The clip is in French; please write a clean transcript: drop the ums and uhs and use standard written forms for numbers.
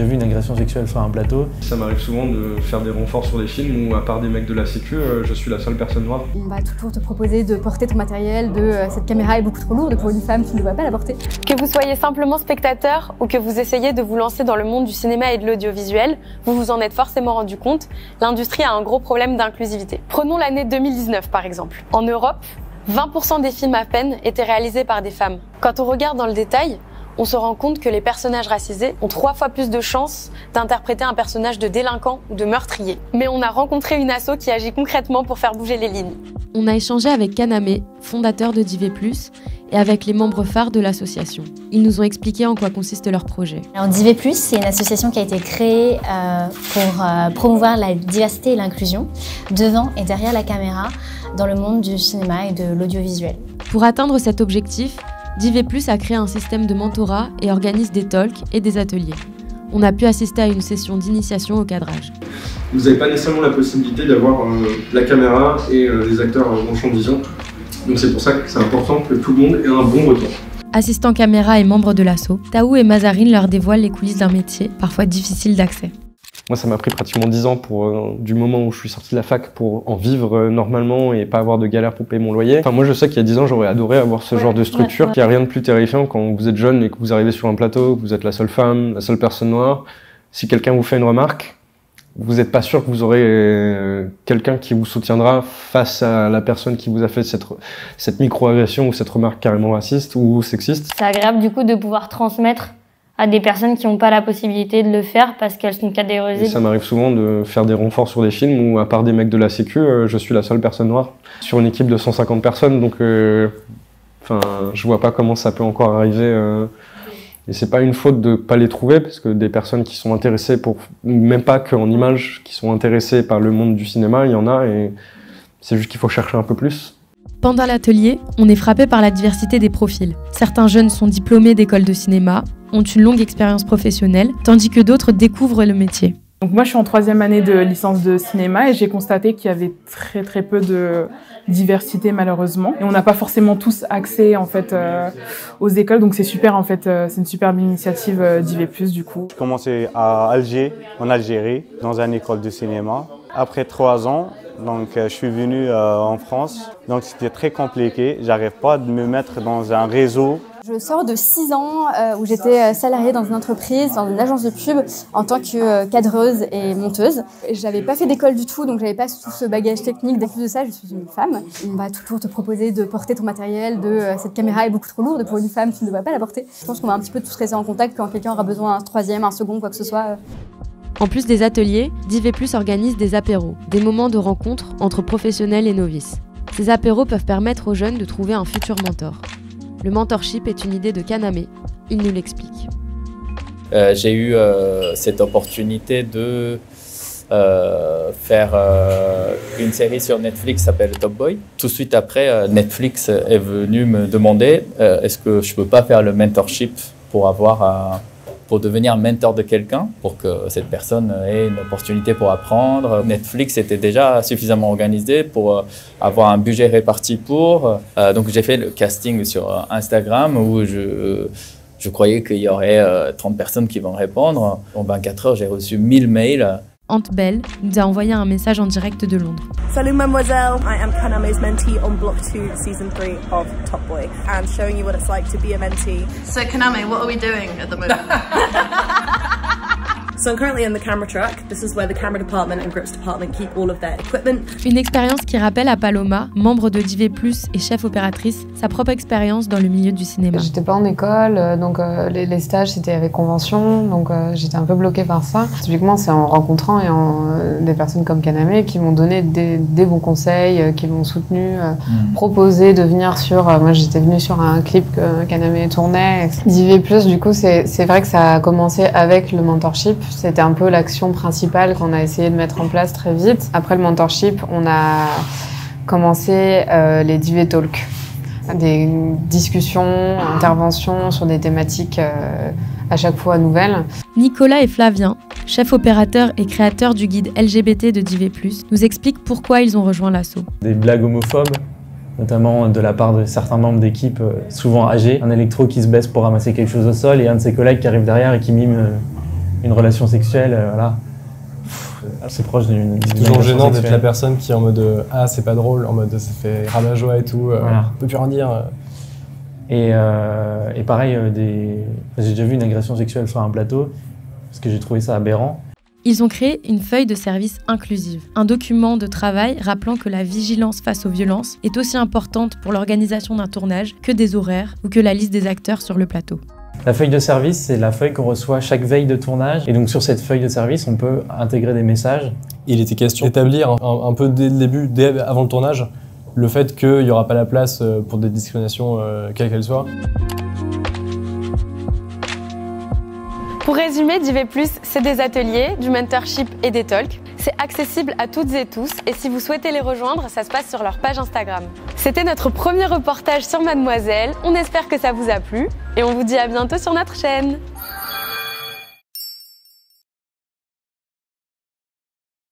déjà vu une agression sexuelle sur un plateau. Ça m'arrive souvent de faire des renforts sur des films où, à part des mecs de la sécu, je suis la seule personne noire. On va toujours te proposer de porter ton matériel, cette caméra est beaucoup trop lourde pour une femme, tu ne dois pas la porter. Que vous soyez simplement spectateur ou que vous essayez de vous lancer dans le monde du cinéma et de l'audiovisuel, vous vous en êtes forcément rendu compte, l'industrie a un gros problème d'inclusivité. Prenons l'année 2019 par exemple. En Europe, 20% des films à peine étaient réalisés par des femmes. Quand on regarde dans le détail, on se rend compte que les personnages racisés ont 3 fois plus de chances d'interpréter un personnage de délinquant ou de meurtrier. Mais on a rencontré une asso qui agit concrètement pour faire bouger les lignes. On a échangé avec Kaname, fondateur de Divé+, et avec les membres phares de l'association. Ils nous ont expliqué en quoi consiste leur projet. Alors Divé+, c'est une association qui a été créée pour promouvoir la diversité et l'inclusion devant et derrière la caméra dans le monde du cinéma et de l'audiovisuel. Pour atteindre cet objectif, Divé+ a créé un système de mentorat et organise des talks et des ateliers. On a pu assister à une session d'initiation au cadrage. Vous n'avez pas nécessairement la possibilité d'avoir la caméra et les acteurs en champ de vision. Donc c'est pour ça que c'est important que tout le monde ait un bon retour. Assistant caméra et membre de l'asso, Taou et Mazarine leur dévoilent les coulisses d'un métier parfois difficile d'accès. Moi, ça m'a pris pratiquement 10 ans du moment où je suis sorti de la fac pour en vivre normalement et pas avoir de galère pour payer mon loyer. Enfin, moi, je sais qu'il y a 10 ans, j'aurais adoré avoir ce genre de structure. Il n'y a rien de plus terrifiant quand vous êtes jeune et que vous arrivez sur un plateau, que vous êtes la seule femme, la seule personne noire. Si quelqu'un vous fait une remarque, vous n'êtes pas sûr que vous aurez quelqu'un qui vous soutiendra face à la personne qui vous a fait cette micro-agression ou cette remarque carrément raciste ou sexiste. C'est agréable du coup de pouvoir transmettre à des personnes qui n'ont pas la possibilité de le faire parce qu'elles sont catégorisées. Et ça m'arrive souvent de faire des renforts sur des films où, à part des mecs de la sécu, je suis la seule personne noire sur une équipe de 150 personnes. Donc, je vois pas comment ça peut encore arriver. Et c'est pas une faute de pas les trouver, parce que des personnes qui sont intéressées même pas qu'en images, qui sont intéressées par le monde du cinéma, il y en a, et c'est juste qu'il faut chercher un peu plus. Pendant l'atelier, on est frappé par la diversité des profils. Certains jeunes sont diplômés d'écoles de cinéma, ont une longue expérience professionnelle, tandis que d'autres découvrent le métier. Donc moi, je suis en 3e année de licence de cinéma et j'ai constaté qu'il y avait très peu de diversité malheureusement. Et on n'a pas forcément tous accès en fait aux écoles, donc c'est super en fait, c'est une superbe initiative d'IV+, du coup. J'ai commencé à Alger, en Algérie, dans une école de cinéma. Après 3 ans, donc je suis venu en France, donc c'était très compliqué. J'arrive pas à me mettre dans un réseau. Je sors de 6 ans où j'étais salariée dans une entreprise, dans une agence de pub, en tant que cadreuse et monteuse. J'avais pas fait d'école du tout, donc j'avais pas tout ce bagage technique. En plus de ça, je suis une femme. On va toujours te proposer de porter ton matériel, cette caméra est beaucoup trop lourde pour une femme, tu ne dois pas la porter. Je pense qu'on va un petit peu tous rester en contact quand quelqu'un aura besoin d'un 3e, un second, quoi que ce soit. En plus des ateliers, Divé+ organise des apéros, des moments de rencontre entre professionnels et novices. Ces apéros peuvent permettre aux jeunes de trouver un futur mentor. Le mentorship est une idée de Kaname, il nous l'explique. J'ai eu cette opportunité de faire une série sur Netflix qui s'appelle Top Boy. Tout de suite après, Netflix est venu me demander est-ce que je peux pas faire le mentorship pour devenir mentor de quelqu'un, pour que cette personne ait une opportunité pour apprendre. Netflix était déjà suffisamment organisé pour avoir un budget réparti pour. Donc j'ai fait le casting sur Instagram où je croyais qu'il y aurait 30 personnes qui vont répondre. En 24 heures, j'ai reçu 1000 mails. Ante Bell nous a envoyé un message en direct de Londres. Salut mademoiselle, I am Kaname's mentee on Block 2, Season 3 of Top Boy, and showing you what it's like to be a mentee. So Kaname, what are we doing at the moment? So I'm currently in the camera truck. This is where the camera department and grips department keep all of their equipment. Une expérience qui rappelle à Paloma, membre de Divé+, et chef opératrice, sa propre expérience dans le milieu du cinéma. J'étais pas en école, donc les stages c'était avec convention, donc j'étais un peu bloquée par ça. Typiquement, c'est en rencontrant des personnes comme Kaname qui m'ont donné des bons conseils, qui m'ont soutenu, proposé de venir moi j'étais venue sur un clip que Kaname tournait. Divé+, du coup, c'est vrai que ça a commencé avec le mentorship. C'était un peu l'action principale qu'on a essayé de mettre en place très vite. Après le mentorship, on a commencé les Divé Talks, des discussions, interventions sur des thématiques à chaque fois nouvelles. Nicolas et Flavien, chef opérateur et créateur du guide LGBT de Divé+, nous expliquent pourquoi ils ont rejoint l'asso. Des blagues homophobes, notamment de la part de certains membres d'équipe souvent âgés. Un électro qui se baisse pour ramasser quelque chose au sol et un de ses collègues qui arrive derrière et qui mime une relation sexuelle, voilà, c'est proche d'une C'est toujours agression gênant d'être sexuelle. la personne qui est en mode ah c'est pas drôle, en mode ça fait rabat-joie et tout, Voilà. on peut plus rien dire. Et pareil, j'ai déjà vu une agression sexuelle sur un plateau, parce que j'ai trouvé ça aberrant. Ils ont créé une feuille de service inclusive, un document de travail rappelant que la vigilance face aux violences est aussi importante pour l'organisation d'un tournage que des horaires ou que la liste des acteurs sur le plateau. La feuille de service, c'est la feuille qu'on reçoit chaque veille de tournage. Et donc sur cette feuille de service, on peut intégrer des messages. Il était question d'établir un peu dès le début, avant le tournage, le fait qu'il n'y aura pas la place pour des discriminations, quelles qu'elles soient. Pour résumer, Div+, c'est des ateliers, du mentorship et des talks. C'est accessible à toutes et tous et si vous souhaitez les rejoindre, ça se passe sur leur page Instagram. C'était notre premier reportage sur Mademoiselle. On espère que ça vous a plu et on vous dit à bientôt sur notre chaîne.